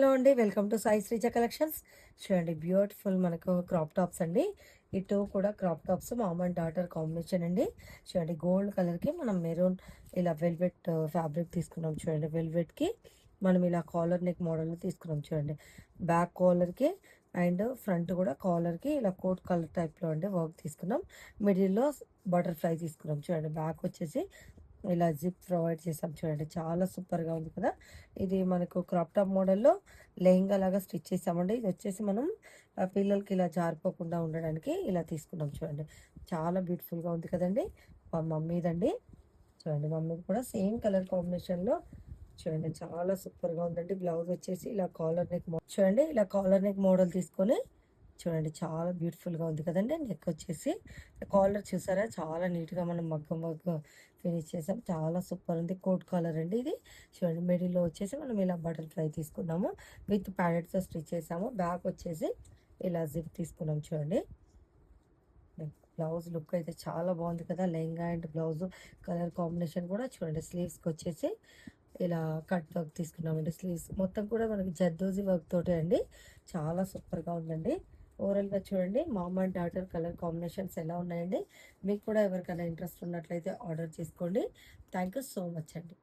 Hello అండి. Welcome to Sai Sreeja collections. చూడండి beautiful మనకు క్రాప్ టాప్స్ అండి. ఈ టూ కూడా crop tops mom and daughter combination అండి. చూడండి గోల్డ్ కలర్‌కి మనం మెరూన్ ఇలా వెల్వెట్ ఫ్యాబ్రిక్ తీసుకున్నాం చూడండి. వెల్వెట్‌కి మనం ఇలా కాలర్ నెక్ మోడల్‌లో తీసుకున్నాం చూడండి. బ్యాక్ కాలర్‌కి అండ్ ఫ్రంట్ కూడా కాలర్‌కి ఇలా కోట్ కలర్ టైప్‌లో అండి వర్క్ తీసుకున్నాం. మిడిల్‌లో బటర్‌ఫ్లై తీసుకున్నాం చూడండి. బ్యాక్ వచ్చేసి ఇలా జిప్ ప్రొవైడ్ చేసాం చూడండి. చాలా సూపర్‌గా ఉంది కదా! ఇది మనకు క్రాప్ టాప్ మోడల్‌లో లెహెంగా లాగా స్టిచ్ చేసామండి. ఇది వచ్చేసి మనం పిల్లలకి ఇలా జారిపోకుండా ఉండడానికి ఇలా తీసుకున్నాం చూడండి. చాలా బ్యూటిఫుల్‌గా ఉంది కదండీ! మా మమ్మీదండి. చూడండి మమ్మీది కూడా సేమ్ కలర్ కాంబినేషన్‌లో చూడండి చాలా సూపర్‌గా ఉందండి. బ్లౌజ్ వచ్చేసి ఇలా కాలర్ నెక్ చూడండి ఇలా కాలర్ నెక్ మోడల్ తీసుకొని చూడండి చాలా బ్యూటిఫుల్‌గా ఉంది కదండీ! నెక్ వచ్చేసి కాలర్ చూసారా చాలా నీట్‌గా మనం మగ్గం వర్క్ ఫినిష్ చేసాం. చాలా సూపర్ ఉంది. కోట్ కాలర్ అండి ఇది. చూడండి మిడిల్‌లో వచ్చేసి మనం ఇలా బటర్‌ఫ్లై తీసుకున్నాము. విత్ ప్యాడెడ్‌తో స్టిచ్ చేసాము. బ్యాక్ వచ్చేసి ఇలా జిప్ తీసుకున్నాం చూడండి. బ్లౌజ్ లుక్ అయితే చాలా బాగుంది కదా! Lehenga and blouse colour combination కూడా చూడండి. స్లీవ్స్‌కి వచ్చేసి ఇలా కట్ వర్క్ తీసుకున్నామండి. స్లీవ్స్ మొత్తం కూడా మనకి జర్దోజీ వర్క్ తోటే అండి. చాలా సూపర్‌గా ఉందండి. ఓవరాల్‌గా చూడండి mom and daughter colour combinations ఎలా ఉన్నాయండి. మీకు కూడా ఎవరికైనా ఇంట్రెస్ట్ ఉన్నట్లయితే ఆర్డర్ చేసుకోండి. థ్యాంక్ యూ సో మచ్ అండి.